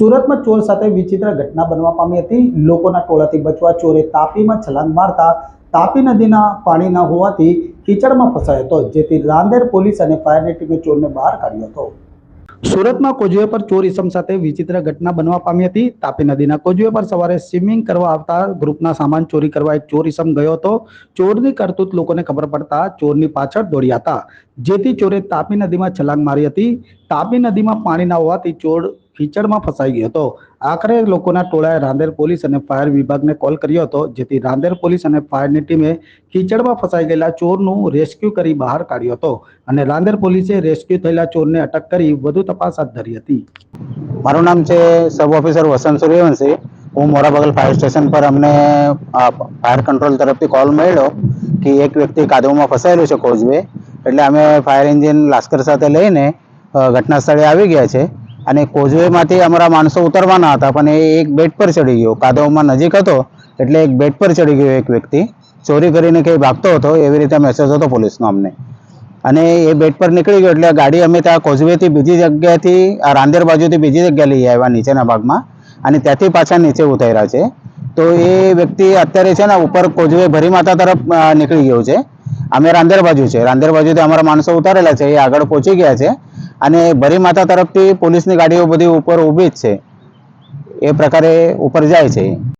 સુરતમાં ચોર સાથે વિચિત્ર ઘટના બનવા પામી હતી। લોકોના ટોળાથી બચવા ચોરે તાપીમાં છલાંગ મારતા તાપી નદીના પાણી ન હોવાથી કીચડમાં ફસાયો હતો, જેથી રાંદેર પોલીસ અને ફાયરની ટીમે ચોરને બહાર કાઢ્યો હતો। સુરતમાં કોઝવે પર ચોર ઇસમ સાથે વિચિત્ર ઘટના બનવા પામી હતી। તાપી નદીના કોઝવે પર સવારે સ્વિમિંગ કરવા આવતા ગ્રુપના સામાન ચોરી કરવા એક ચોર ઇસમ ગયો હતો। ચોરની કરતૂત લોકોને ખબર પડતા ચોરની પાછળ દોડ્યા હતા, જેથી ચોરે તાપી નદીમાં છલાંગ મારી હતી। તાપી નદીમાં પાણી ન હોવાથી ચોર કીચડમાં ફસાઈ ગયો હતો। આખરે લોકોના ટોળાએ રાંદેર પોલીસ અને ફાયર વિભાગને કોલ કર્યો હતો, જેથી રાંદેર પોલીસ અને ફાયરની ટીમે કીચડમાં ફસાઈ ગયેલા ચોરનું રેસ્ક્યુ કરી બહાર કાઢ્યો હતો અને રાંદેર પોલીસે રેસ્ક્યુ થયેલા ચોરને અટક કરી વધુ તપાસ હાથ ધરી હતી। મારું નામ છે સબ ઓફિસર વસંત સૂર્યવંશી। હું મોરાબગલ ફાયર સ્ટેશન પર અમને ફાયર કંટ્રોલ તરફથી કોલ મળ્યો કે એક વ્યક્તિ કાદવમાં ફસાયેલું છે કોઝવે, એટલે અમે ફાયર એન્જિન લાશ્કર સાથે લઈને ઘટના સ્થળે આવી ગયા છે અને કોઝવેમાંથી અમારા માણસો ઉતરવાના હતા, પણ એ એક બેટ પર ચડી ગયો। કાદવમાં નજીક હતો એટલે એક બેટ પર ચડી ગયો એક વ્યક્તિ, ચોરી કરીને કંઈ ભાગતો હતો એવી રીતે મેસેજ હતો પોલીસનો અમને, અને એ બેટ પર નીકળી ગયો એટલે ગાડી અમે ત્યાં કોઝવેથી બીજી જગ્યાએથી રાંદેર બાજુથી બીજી જગ્યાએ લઈ આવ્યા નીચેના ભાગમાં, અને ત્યાંથી પાછા નીચે ઉતાર્યા છે। તો એ વ્યક્તિ અત્યારે છે ને ઉપર કોઝવે ભરી માતા તરફ નીકળી ગયો છે। અમે રાંદેર બાજુ છે, રાંદેર બાજુથી અમારા માણસો ઉતારેલા છે, એ આગળ પહોંચી ગયા છે અને ભરી માતા તરફથી પોલીસની ગાડીઓ બધી ઉપર ઊભી જ છે, એ પ્રકારે ઉપર જાય છે।